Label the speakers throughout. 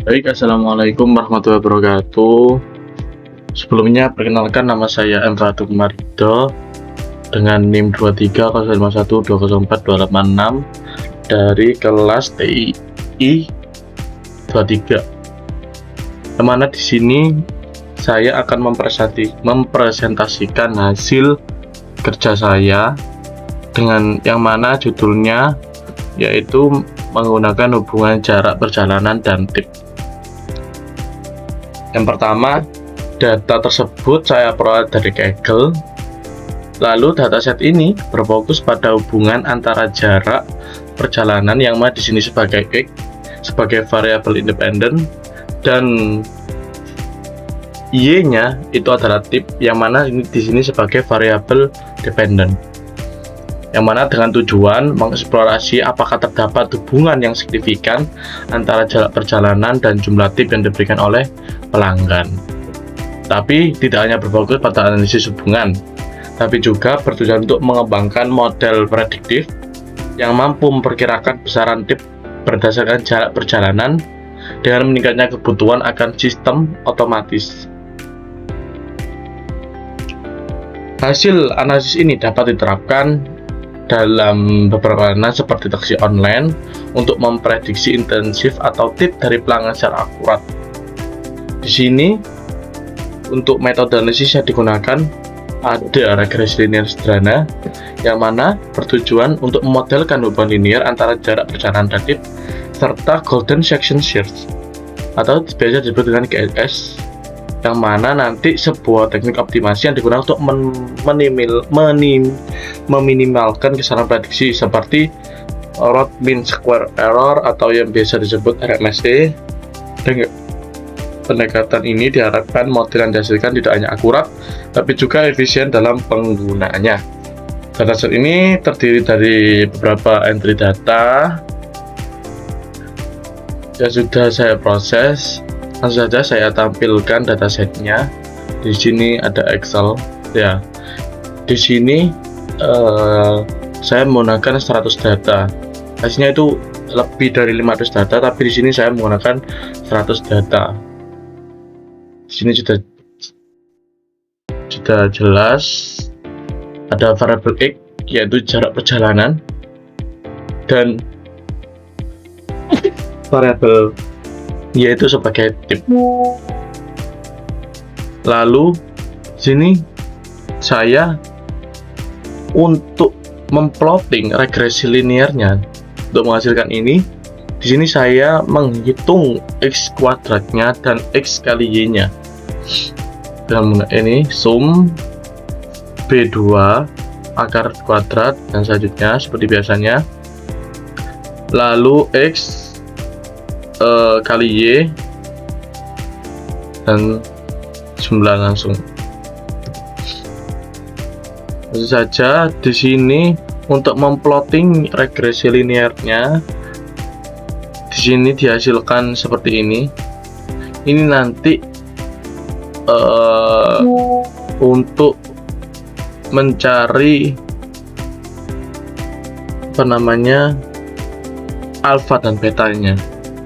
Speaker 1: Baik, assalamualaikum warahmatullahi wabarakatuh. Sebelumnya, perkenalkan nama saya M. Ratu Kumarido dengan NIM 230512042886 dari kelas TII 23. Kemana di sini saya akan mempresentasikan hasil kerja saya dengan yang mana judulnya yaitu menggunakan hubungan jarak perjalanan dan tip. Yang pertama, data tersebut saya peroleh dari Kaggle. Lalu dataset ini berfokus pada hubungan antara jarak perjalanan yang mana di sini sebagai X sebagai variabel independen dan Y-nya itu adalah tip yang mana ini di sini sebagai variabel dependen. Yang mana dengan tujuan mengeksplorasi apakah terdapat hubungan yang signifikan antara jarak perjalanan dan jumlah tip yang diberikan oleh pelanggan. Tapi tidak hanya berfokus pada analisis hubungan, tapi juga bertujuan untuk mengembangkan model prediktif yang mampu memperkirakan besaran tip berdasarkan jarak perjalanan dengan meningkatnya kebutuhan akan sistem otomatis. Hasil analisis ini dapat diterapkan dalam beberapa layanan seperti taksi online untuk memprediksi intensif atau tip dari pelanggan secara akurat. Di sini untuk metode analisis yang digunakan ada regresi linear sederhana yang mana bertujuan untuk memodelkan hubungan linear antara jarak perjalanan dan tip serta golden section search atau biasa disebut dengan GSS, yang mana nanti sebuah teknik optimasi yang digunakan untuk meminimalkan kesalahan prediksi seperti root mean square error atau yang biasa disebut RMSE. Dengan pendekatan ini diharapkan model yang dihasilkan tidak hanya akurat tapi juga efisien dalam penggunaannya. Dataset ini terdiri dari beberapa entry data yang sudah saya proses. Langsung saja saya tampilkan datasetnya. Di sini ada Excel ya. Di sini saya menggunakan 100 data. Hasilnya itu lebih dari 500 data, tapi di sini saya menggunakan 100 data. Di sini sudah jelas ada variabel X yaitu jarak perjalanan dan variabel yaitu sebagai tip. Lalu sini saya untuk memplotting regresi linearnya untuk menghasilkan ini. Di sini saya menghitung x kuadratnya dan x kali y-nya. Dan ini sum B2 akar kuadrat dan selanjutnya seperti biasanya. Lalu x kali y dan jumlah langsung. Tentu saja di sini untuk memplotting regresi linearnya di sini dihasilkan seperti ini. Ini nanti untuk mencari alfa dan betanya.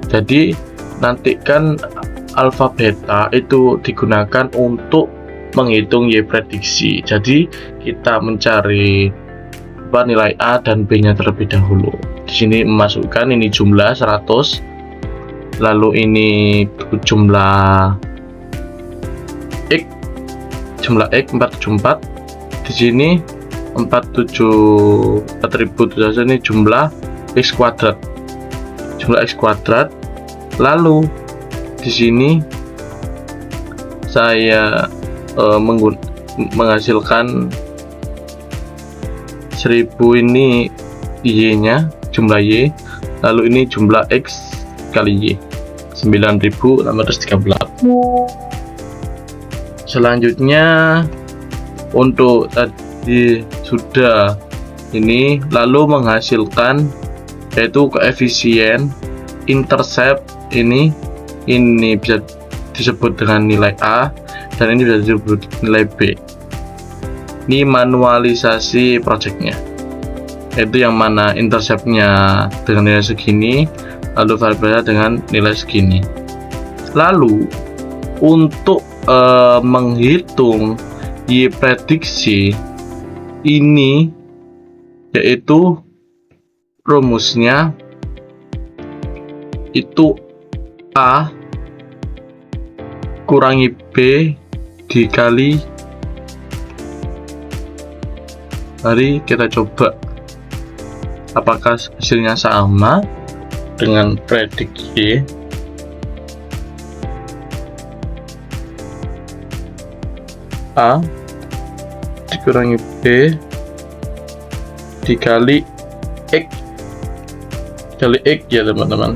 Speaker 1: Jadi nantikan alfa beta itu digunakan untuk menghitung Y prediksi. Jadi kita mencari nilai A dan B-nya terlebih dahulu. Di sini memasukkan ini jumlah 100, lalu ini jumlah X 474. Di sini 4000 ini jumlah X kuadrat. Jumlah X kuadrat. Lalu di sini saya menghasilkan 1000 ini Y-nya, jumlah Y, lalu ini jumlah X kali Y 9613. Selanjutnya untuk tadi sudah ini, lalu menghasilkan yaitu koefisien intercept ini bisa disebut dengan nilai A dan ini bisa disebut nilai B. Ini manualisasi projectnya, yaitu yang mana interceptnya dengan nilai segini, lalu variabelnya dengan nilai segini. Lalu untuk menghitung Y prediksi ini, yaitu rumusnya itu A kurangi B dikali. Mari kita coba apakah hasilnya sama dengan prediksi. A dikurangi B dikali X kali X ya teman-teman.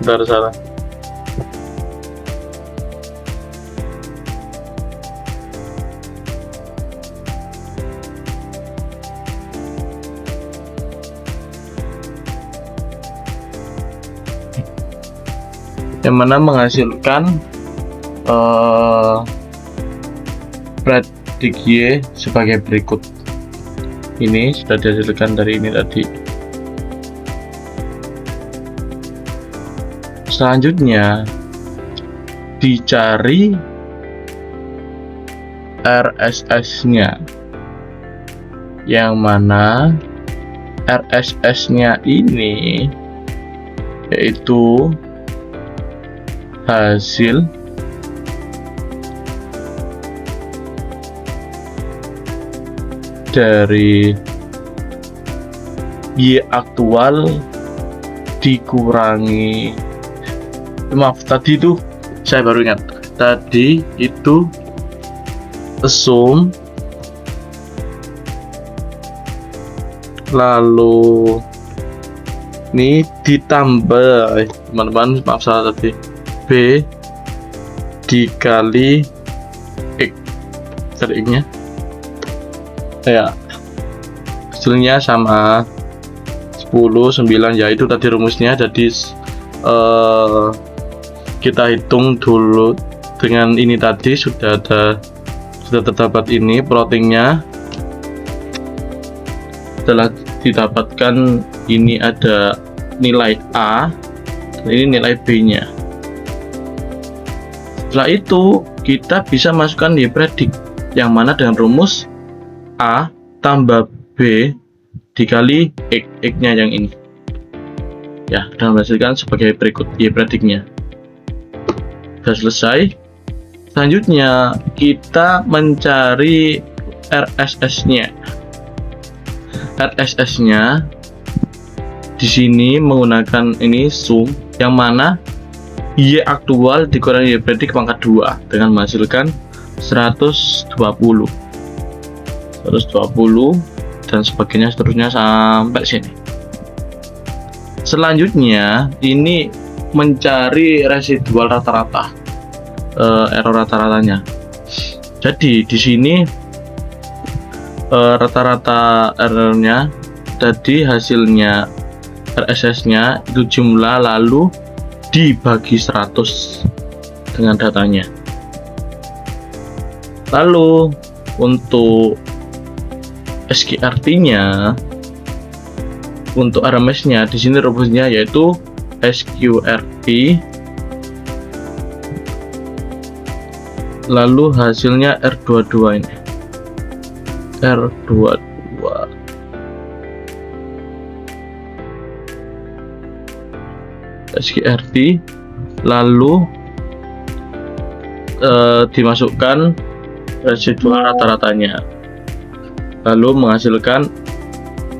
Speaker 1: Bentar, salah. Yang mana menghasilkan prediksi sebagai berikut. Ini sudah dihasilkan dari ini tadi. Selanjutnya dicari RSS-nya, yang mana RSS-nya ini yaitu hasil dari Y aktual dikurangi, maaf tadi itu saya baru ingat, tadi itu assume lalu ini ditambah teman-teman, maaf salah tadi, B dikali X dari X nya ya, hasilnya sama 10, 9 ya, itu tadi rumusnya. Jadi kita hitung dulu dengan ini tadi, sudah terdapat ini plottingnya. Setelah didapatkan ini ada nilai A dan ini nilai B nya. Setelah itu kita bisa masukkan di predik, yang mana dengan rumus A tambah B dikali X nya yang ini ya, dan menghasilkan sebagai berikut Y prediknya. Sudah selesai. Selanjutnya kita mencari RSS nya. RSS nya di sini menggunakan ini sum, yang mana Y aktual dikurangi Y predik pangkat 2 dengan menghasilkan 120 dan sebagainya seterusnya sampai sini. Selanjutnya ini mencari residual rata-rata, error rata-ratanya. Jadi di sini rata-rata errornya tadi, hasilnya RSS-nya itu jumlah lalu dibagi 100 dengan datanya. Lalu untuk SQRT-nya, untuk RMS-nya di sini rumusnya yaitu SQRT lalu hasilnya R22 ini. R22 SQRT lalu dimasukkan residual rata-ratanya, lalu menghasilkan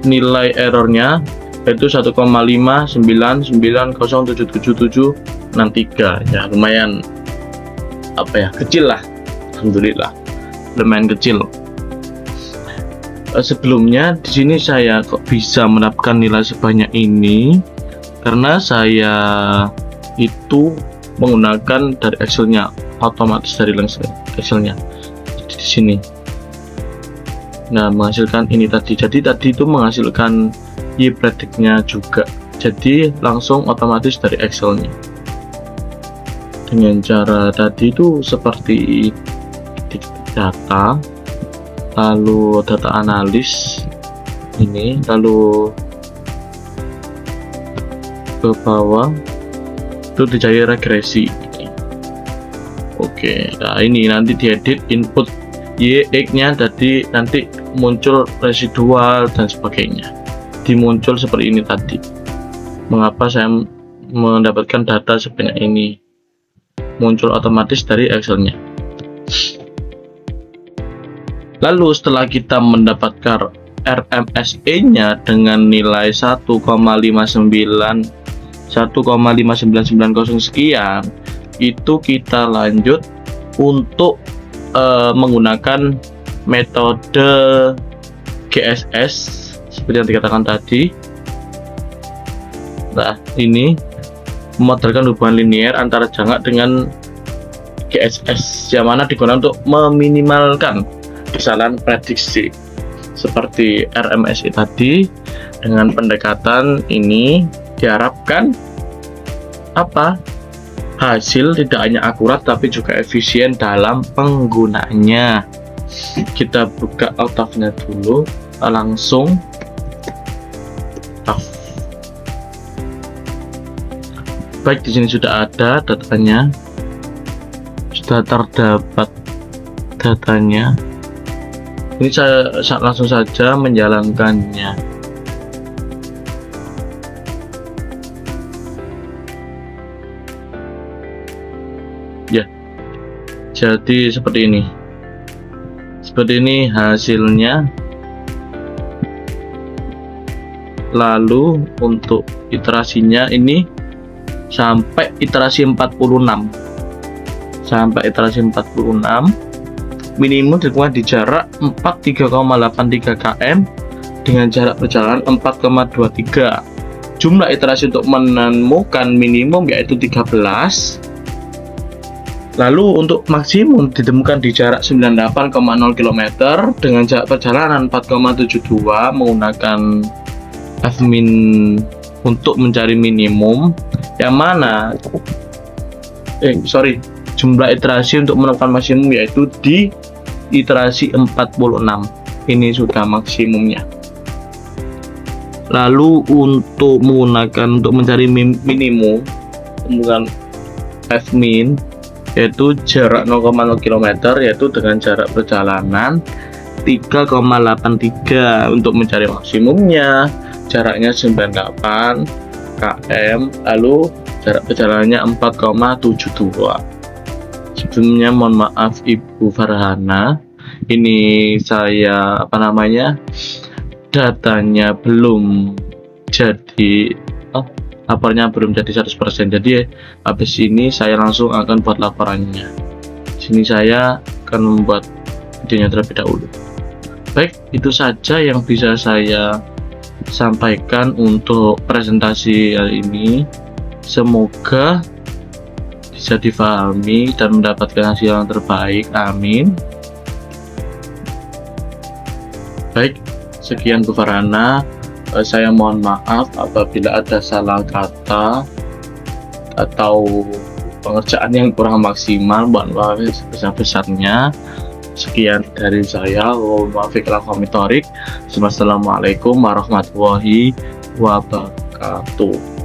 Speaker 1: nilai errornya yaitu 1,599077763 ya, lumayan kecil lah, alhamdulillah lumayan kecil. Sebelumnya di sini saya kok bisa mendapatkan nilai sebanyak ini karena saya itu menggunakan dari Excel-nya, otomatis dari Excel-nya di sini. Nah, menghasilkan ini tadi. Jadi tadi itu menghasilkan Y prediknya juga. Jadi langsung otomatis dari Excel-nya. Dengan cara tadi itu seperti data, lalu data analis, ini, lalu ke bawah itu dicari regresi. Oke, nah ini nanti diedit input YX nya, jadi nanti muncul residual dan sebagainya, dimuncul seperti ini tadi. Mengapa saya mendapatkan data sebanyak ini? Muncul otomatis dari Excel-nya. Lalu setelah kita mendapatkan RMSE nya dengan nilai 1,59990 sekian, itu kita lanjut untuk menggunakan metode GSS seperti yang dikatakan tadi. Nah, ini memodelkan hubungan linear antara jangka dengan GSS, yang mana digunakan untuk meminimalkan kesalahan prediksi seperti RMSE tadi. Dengan pendekatan ini diharapkan apa? Hasil tidak hanya akurat tapi juga efisien dalam penggunaannya. Kita buka Altavia dulu, langsung baik, di sini sudah ada datanya, sudah terdapat datanya. Ini saya langsung saja menjalankannya. Ya, jadi seperti ini. Seperti ini hasilnya. Lalu untuk iterasinya ini sampai iterasi 46. Sampai iterasi 46. Minimum ditemukan di jarak 43,83 km dengan jarak perjalanan 4,23. Jumlah iterasi untuk menemukan minimum yaitu 13. Lalu untuk maksimum ditemukan di jarak 98,0 km dengan jarak perjalanan 4,72 menggunakan Fmin untuk mencari minimum, yang mana jumlah iterasi untuk menemukan maksimum yaitu di iterasi 46. Ini sudah maksimumnya. Lalu untuk menggunakan untuk mencari minimum menggunakan Fmin yaitu jarak 0,0 km yaitu dengan jarak perjalanan 3,83. Untuk mencari maksimumnya jaraknya 98 km, lalu jarak perjalanannya 4,72. Sebelumnya mohon maaf Ibu Farhana, ini saya datanya belum jadi, laporannya belum jadi 100%. Jadi habis ini saya langsung akan buat laporannya. Sini saya akan membuat videonya terlebih dahulu. Baik, itu saja yang bisa saya sampaikan untuk presentasi hari ini. Semoga bisa difahami dan mendapatkan hasil yang terbaik. Amin. Baik, sekian Bu Farhana. Saya mohon maaf apabila ada salah kata atau pengerjaan yang kurang maksimal. Mohon maaf sebesar-besarnya. Sekian dari saya. Wassalamualaikum warahmatullahi wabarakatuh.